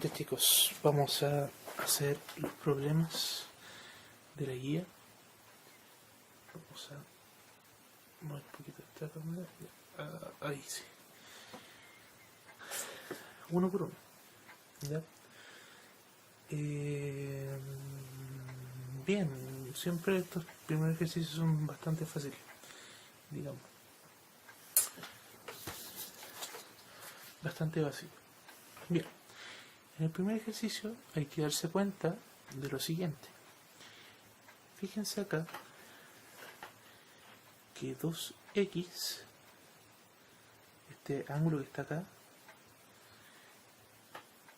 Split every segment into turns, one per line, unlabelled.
Ya chicos, vamos a hacer los problemas de la guía. Vamos a mover un poquito esta cámara. Ahí sí. Uno por uno. ¿Ya? Bien, siempre estos primeros ejercicios son bastante fáciles, digamos. Bastante básicos. Bien, en el primer ejercicio hay que darse cuenta de lo siguiente. Fíjense acá que 2x, este ángulo que está acá,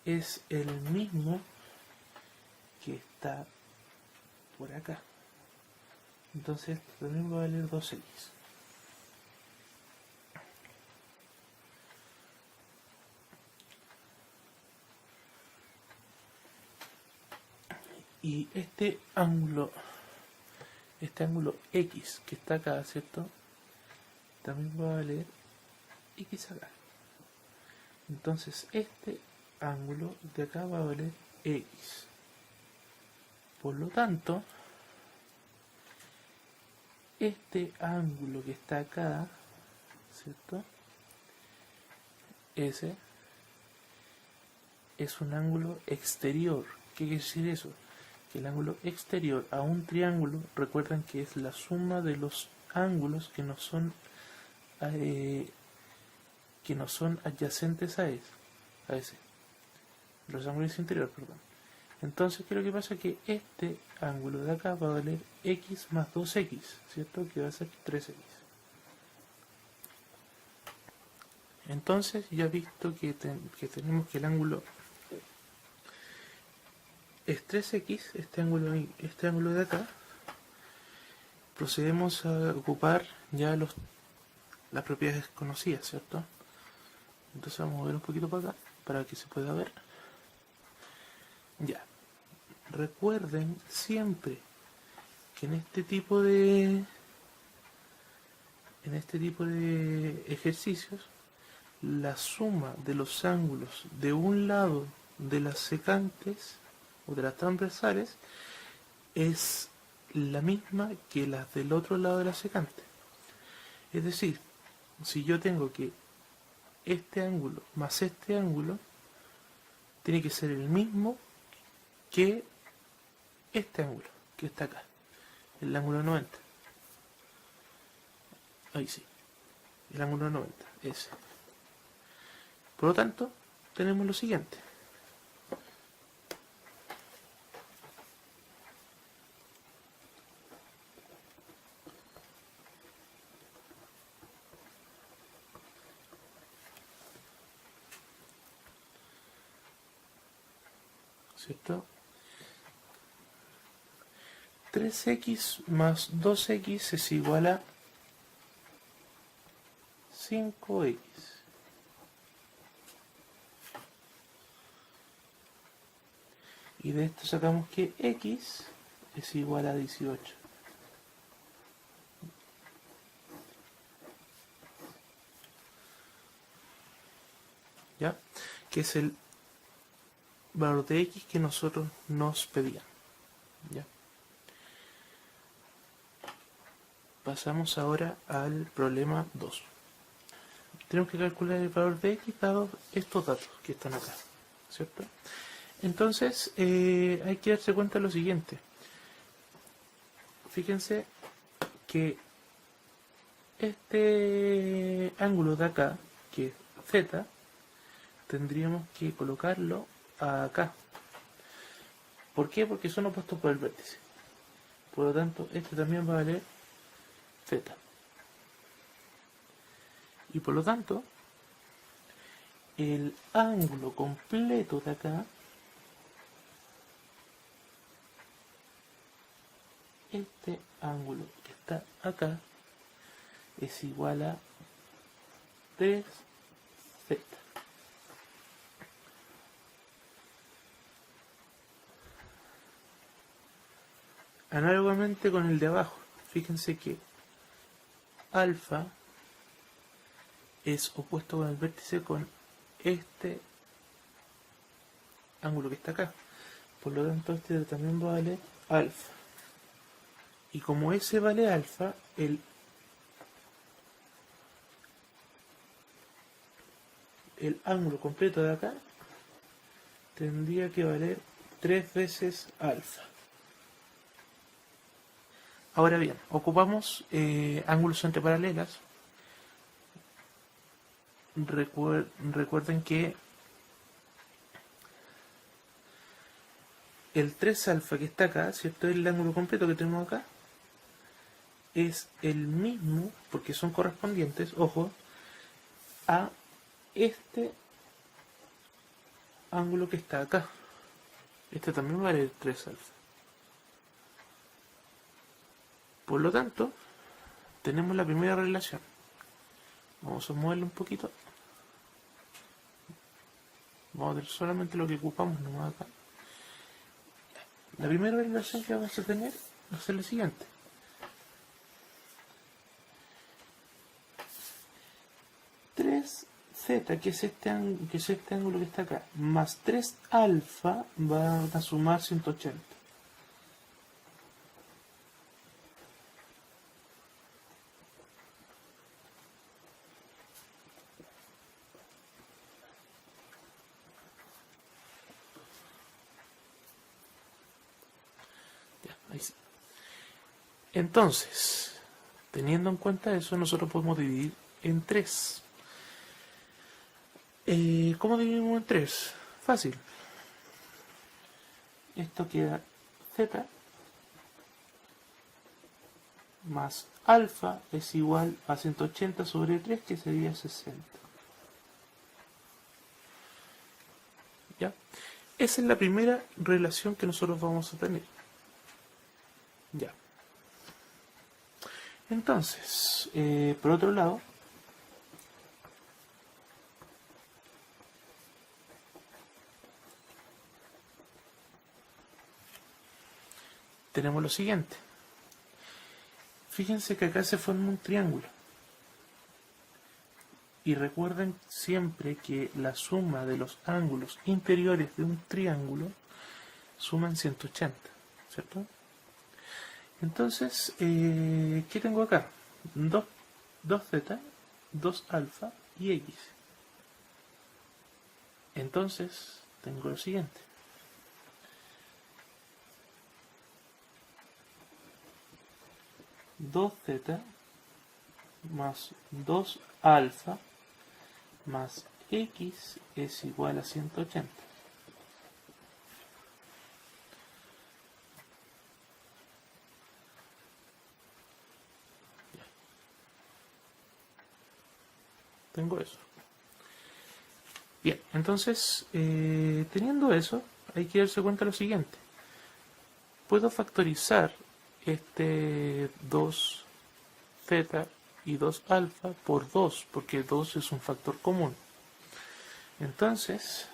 es el mismo que está por acá. Entonces también va a valer 2x. Y este ángulo x que está acá, ¿cierto? También va a valer x acá. Entonces este ángulo de acá va a valer x. Por lo tanto, este ángulo que está acá, ¿cierto? Ese es un ángulo exterior. ¿Qué quiere decir eso? Que el ángulo exterior a un triángulo, recuerden que es la suma de los ángulos que no son adyacentes a ese. Los ángulos interiores, perdón. Entonces, ¿qué es lo que pasa? Que este ángulo de acá va a valer x más 2x, ¿cierto? Que va a ser 3x. Entonces, ya visto que tenemos que el ángulo es 3x, este ángulo de acá, procedemos a ocupar ya las propiedades conocidas, ¿cierto? Entonces vamos a mover un poquito para acá, para que se pueda ver. Ya. Recuerden siempre que en este tipo de ejercicios, la suma de los ángulos de un lado de las secantes o de las transversales es la misma que las del otro lado de la secante. Es decir, si yo tengo que este ángulo más este ángulo tiene que ser el mismo que este ángulo que está acá, el ángulo 90. Ahí sí, el ángulo 90, ese. Por lo tanto, tenemos lo siguiente. ¿Cierto? 3x más 2x es igual a 5x. Y de esto sacamos que x es igual a 18. ¿Ya? Que es el valor de x que nosotros nos pedían. ¿Ya? Pasamos ahora al problema 2. Tenemos que calcular el valor de x dado estos datos que están acá, ¿cierto? Entonces hay que darse cuenta de lo siguiente. Fíjense que este ángulo de acá, que es z, tendríamos que colocarlo acá. ¿Por qué? Porque son opuestos por el vértice. Por lo tanto, este también va a valer z. Y por lo tanto, el ángulo completo de acá, este ángulo que está acá, es igual a 3z. Análogamente con el de abajo, fíjense que alfa es opuesto con el vértice con este ángulo que está acá. Por lo tanto, este también va a valer alfa. Y como ese vale alfa, el ángulo completo de acá tendría que valer 3 veces alfa. Ahora bien, ocupamos ángulos entre paralelas. Recuerden que el 3 alfa que está acá, ¿cierto? El ángulo completo que tenemos acá es el mismo, porque son correspondientes, ojo, a este ángulo que está acá. Este también vale 3 alfa. Por lo tanto, tenemos la primera relación. Vamos a moverlo un poquito. Vamos a ver solamente lo que ocupamos nomás acá. La primera relación que vamos a tener va a ser la siguiente. Z, que es este ángulo que está acá, más 3 alfa van a sumar 180. Ya, ahí sí. Entonces, teniendo en cuenta eso, nosotros podemos dividir en 3. ¿Cómo dividimos en 3? Fácil. Esto queda Z más alfa es igual a 180 sobre 3, que sería 60. ¿Ya? Esa es la primera relación que nosotros vamos a tener. Ya. Entonces, por otro lado, tenemos lo siguiente. Fíjense que acá se forma un triángulo. Y recuerden siempre que la suma de los ángulos interiores de un triángulo suman 180, ¿cierto? Entonces, ¿qué tengo acá? 2z, 2 alfa y x. Entonces, tengo lo siguiente. Dos z más 2 alfa más x es igual a 180. Tengo eso. Bien, entonces, teniendo eso, hay que darse cuenta de lo siguiente. Puedo factorizar este 2z y 2 alfa por 2, porque 2 es un factor común. Entonces,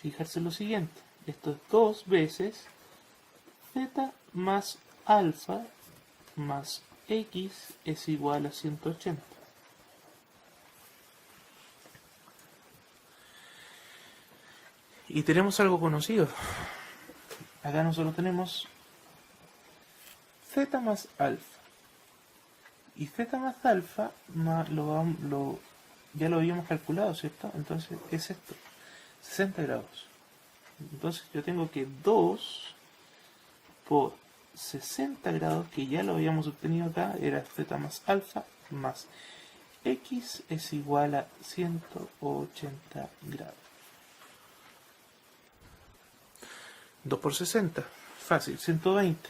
fijarse lo siguiente. Esto es 2 veces z más alfa más x es igual a 180. Y tenemos algo conocido. Acá nosotros tenemos z más alfa. Y z más alfa ya lo habíamos calculado, ¿cierto? Entonces es esto, 60 grados. Entonces yo tengo que 2 por 60 grados, que ya lo habíamos obtenido acá, era z más alfa más x es igual a 180 grados. 2 por 60, fácil, 120.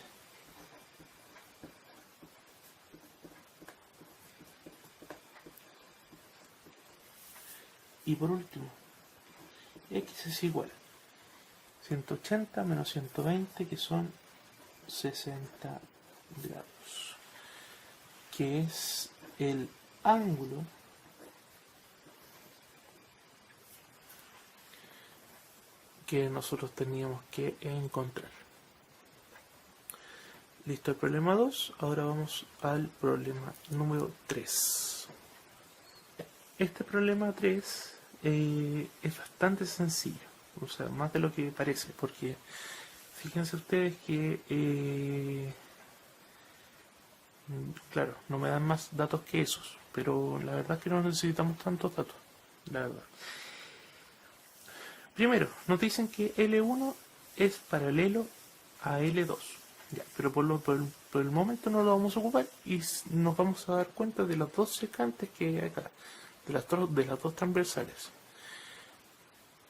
Y por último, x es igual a 180 menos 120, que son 60 grados, que es el ángulo que nosotros teníamos que encontrar. Listo el problema 2, ahora vamos al problema número 3. Este problema 3 es bastante sencillo. o sea, más de lo que parece, porque fíjense ustedes que, claro, no me dan más datos que esos, pero la verdad es que no necesitamos tantos datos, la verdad. Primero, nos dicen que L1 es paralelo a L2, ya, pero por el momento no lo vamos a ocupar y nos vamos a dar cuenta de las dos secantes que hay acá, de las dos transversales.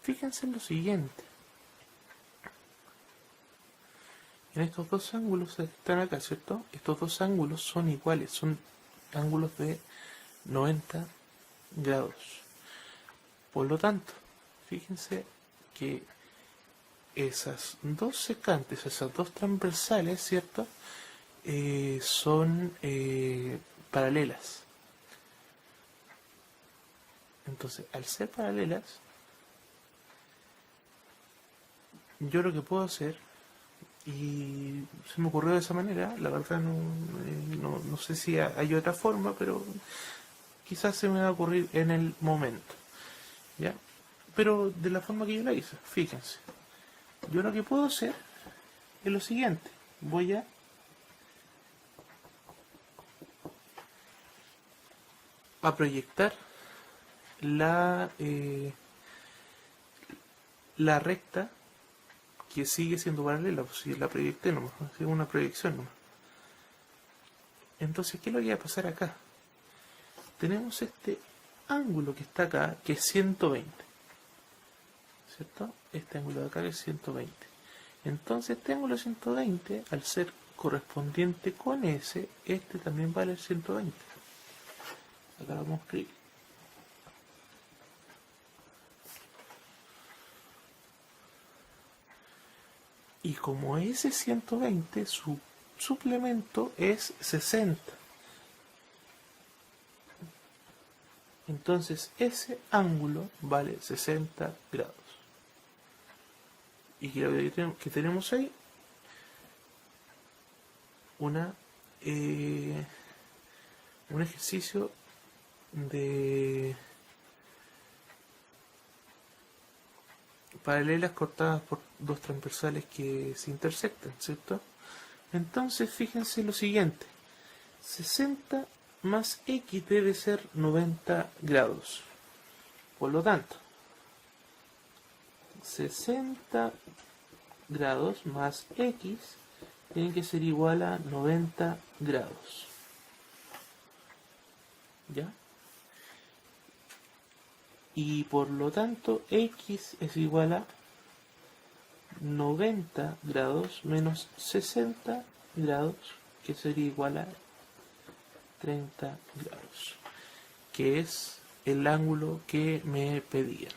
Fíjense en lo siguiente. En estos dos ángulos que están acá, ¿cierto? Estos dos ángulos son iguales, son ángulos de 90 grados. Por lo tanto, fíjense que esas dos secantes, esas dos transversales, ¿cierto? Son paralelas. Entonces, al ser paralelas, yo lo que puedo hacer, y se me ocurrió de esa manera, la verdad no sé si hay otra forma, pero quizás se me va a ocurrir en el momento, ¿ya? Pero de la forma que yo la hice, fíjense. Yo lo que puedo hacer es lo siguiente. Voy a proyectar la recta que sigue siendo paralela, pues si la proyecté nomás, es una proyección nomás. Entonces, ¿qué es lo que va a pasar acá? Tenemos este ángulo que está acá, que es 120, ¿cierto? Este ángulo de acá es 120. Entonces, este ángulo 120, al ser correspondiente con ese, este también vale 120. Acá lo vamos a escribir. Y como ese 120, su suplemento es 60. Entonces ese ángulo vale 60 grados. Y que tenemos ahí un ejercicio de paralelas cortadas por dos transversales que se intersectan, ¿cierto? Entonces fíjense lo siguiente, 60 más x debe ser 90 grados. Por lo tanto, 60 grados más x tiene que ser igual a 90 grados. ¿Ya? Y por lo tanto x es igual a 90 grados menos 60 grados, que sería igual a 30 grados, que es el ángulo que me pedían.